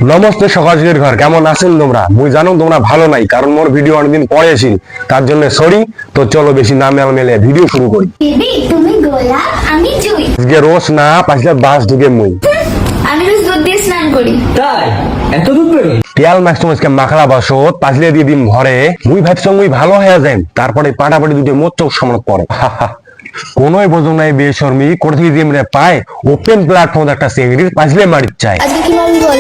নমস্তে সকালের ঘর, কেমন আছেন তোমরা? মুই জানো তোমরা ভালো নাই, কারণ মোর ভিডিও অনেকদিন পরে এসেছিল, তার জন্য সরি। তো চলো বেশি না মেলে ভিডিও শুরু করি। বেবি তুমি গোলাপ আমি জুই। আজকে রোজ না পাঁচটা বাস ঢুকে মুই আমি রোজ দুধ দিয়ে স্নান করি। তাই এত দুধ বেরোয়? তেল মাছটা আজকে মাখলা বসত পাঁচলে দিয়ে দিন ঘরে। মুই ভাবছি মুই ভালো হয়ে যাই, তারপরে পাটাপাটি দুটো মোট চোখ সামনে পড়ে। কোনোই বোঝো নাই বেশর্মি করে থেকে দিয়ে পায় ওপেন প্ল্যাটফর্ম একটা চেংড়ি পাঁচলে মারির চাই। আজকে কি মামি বল?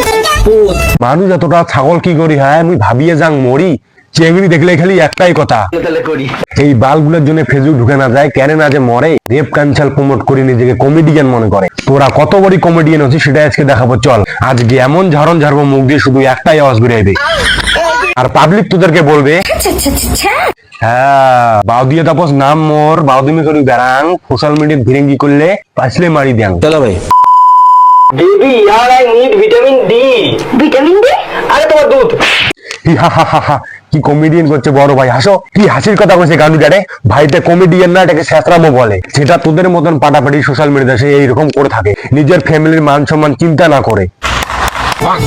মানুষ এতটা ছাগল কি করি হয় মুই ভাবিয়ে যাং মরি। চেংড়ি দেখলে খালি একটাই কথা, এই বালগুলোর জন্য ফেসবুক ঢুকে না যায়, কেন না যে মরে। রেপ কালচার প্রমোট করে নিজেকে কমেডিয়ান মনে করে। তোরা কত বড় কমেডিয়ান হচ্ছিস সেটা আজকে দেখাবো। চল আজকে এমন ঝাড়ন ঝাড়বো মুখ দিয়ে শুধু একটাই আওয়াজ বেরোবে, আর পাবলিক তোদেরকে বলবে হ্যাঁ বাউ দিয়ে তাপস নাম মোর বাউদিমি করি বেড়াং সোশ্যাল মিডিয়া ভিরেঙ্গি করলে পাছলে মারি দেন। চলো ভাই। বেবি यार I need vitamin D. Vitamin D? আরে তোমার দুধ। কি কমেডিয়ান করছে বড় ভাই, হাসো। কি হাসির কথা কইছে গানু ডারে ভাইটা কমেডিয়ান না, এটাকে শেষরামও বলে। সেটা তোদের মতন পাটাপাটি সোশ্যাল মিডিয়াতে সে এইরকম করে থাকে, নিজের ফ্যামিলির মান সম্মান চিন্তা না করে।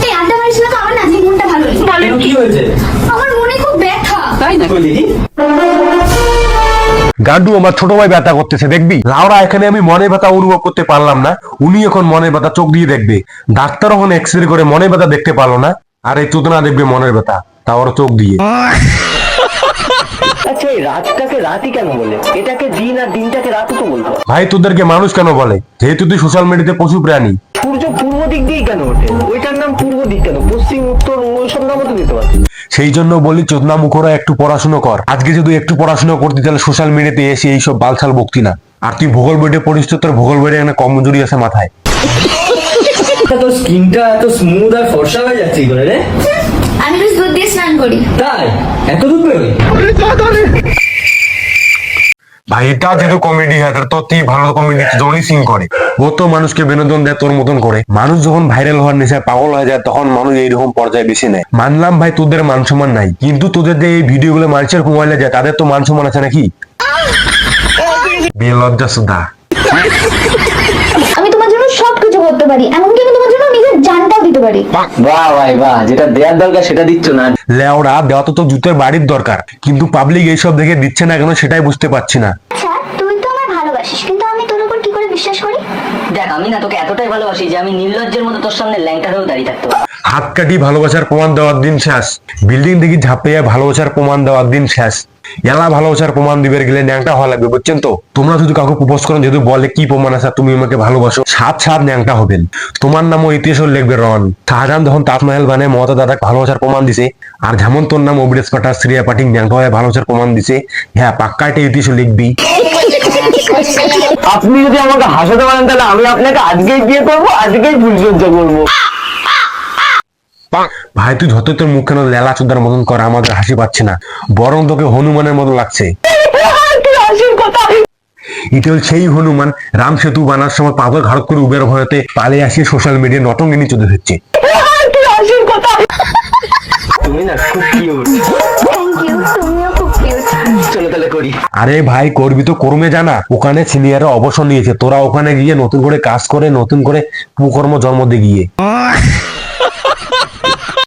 এই আড্ডা মারিস না তো, আমার না আজকে মনটা ভালো নেই। কেন কি হয়েছে? আমার মনে খুব ব্যথা। তাই না বলি? গান্ডু আমার ছোট ভাই ব্যথা করতেছে দেখবি। লাউরা এখানে আমি মনে ব্যথা অনুভব করতে পারলাম না, উনি এখন মনের ব্যথা চোখ দিয়ে দেখবে। ডাক্তার ওখানে এক্সরে করে মনের ব্যথা দেখতে পারলো না, আর এই চোদনা দেখবে মনের ব্যথা, তা ওর চোখ দিয়ে। আচ্ছা এই রাতটাকে রাতই কেন বলে? এটাকে দিন আর দিনটাকে রাতও তো বলবো। ভাই তোদেরকে মানুষ কেন বলে? যেহেতু তুই সোশ্যাল মিডিয়াতে পশু প্রাণী। সূর্য পূর্ব দিক দিয়ে কেন ওঠে? ওইটার নাম পূর্ব দিক কেন? পশ্চিম উত্তর ওইসব নামও তো দিতে পারছি। সেই জন্য বলি চোদনা মুখরা একটু পড়াশোনা কর। আজকে যদি একটু পড়াশোনা করতে তাহলে সোশ্যাল মিডিয়াতে এসে এইসব বালছাল বকতি না। আর তুই ভূগোল বইতে পড়িস তো, তোর ভূগোল বইতে একটা কমজোরি আছে মাথায়। তোর স্কিনটা এত স্মুথ আর ফর্সা হয়ে যাচ্ছে কি করে রে? আমি রোজ দুধ দিয়ে স্নান করি। তাই এত দুধ বেরোয়? ভাই এটা যেহেতু কমেডি হয়, তো তুই ভালো কমেডি জনি সিং করে, ও তো মানুষকে বিনোদন দেয় তোর মতন করে। মানুষ যখন ভাইরাল হওয়ার নেশায় পাগল হয়ে যায় তখন মানুষ এইরকম পর্যায়ে বেশি নেয়। মানলাম ভাই তোদের মান সম্মান নাই, কিন্তু তোদের যে এই ভিডিও গুলো মানুষের মোবাইলে যায় তাদের তো মান সম্মান আছে নাকি? বেলজ্জা সুদা। আমি তোমার জন্য সবকিছু করতে পারি, এমনকি আমি তোমার জন্য নিজের জানটাও দিতে পারি। বাহ ভাই বাহ, যেটা দেওয়ার দরকার সেটা দিচ্ছ না। লেওড়া দেওয়া তো জুতের বাড়ির দরকার, কিন্তু পাবলিক এইসব দেখে দিচ্ছে না কেন সেটাই বুঝতে পারছি না। আচ্ছা তুই তো আমায় ভালোবাসিস, কিন্তু আমি তোর উপর কি করে বিশ্বাস করি? দেখ আমি না তোকে এতটাই ভালোবাসি যে আমি নির্লজ্জের মতো তোর সামনে ল্যাংটা হয়েও দাঁড়িয়ে থাকতে পারি। হাত কাটি ভালোবাসার প্রমাণ দেওয়ার দিন শেষ, বিল্ডিং দেখি ঝাঁপিয়ে ভালোবাসার প্রমাণ দেওয়ার দিন শেষ। এলা ভালোবাসার প্রমাণ দিবে গেলে ন্যাংটা হওয়া লাগবে, বুঝছেন তো? তোমরা যদি কাউকে প্রপোজ করেন, যেহেতু বলে কি প্রমাণ আছে তুমি আমাকে ভালোবাসো, সাত সাত ন্যাংটা হবেন। তোমার নামও ইতিহাস লিখবে রন। শাহজাহান যখন তাজমহল বানায় মমতা দাদা ভালোবাসার প্রমাণ দিছে, আর যেমন তোর নাম অভিরেশ পাঠা শ্রেয়া পাঠিক ন্যাংটা হয়ে ভালোবাসার প্রমাণ দিছে। হ্যাঁ পাক্কা এটা ইতিহাস লিখবি। আপনি যদি আমাকে হাসাতে পারেন তাহলে আমি আপনাকে আজকেই বিয়ে করবো, আজকেই ভুল সহ্য করবো। ভাই তুই যত তোর মুখ কেন লেলা চোদার মতন কর, আমাদের হাসি পাচ্ছে না, বরং তোকে হনুমানের মতো লাগছে। এটা হল সেই হনুমান রাম সেতু বানার সময় পাথর ঘাড় করে উবের ভয়তে পালে আসিয়ে সোশ্যাল মিডিয়া নটঙ্গিনী চোদে হচ্ছে। তুমি না খুব কিউট। থ্যাংক ইউ, তুমিও খুব কিউট। চলো তাহলে করি। আরে ভাই করবি তো কর্মে জানা, ওখানে সিনিয়ররা অবসর নিয়েছে, তোরা ওখানে গিয়ে নতুন করে কাজ করে নতুন করে কুকর্ম জন্ম দিয়ে গিয়ে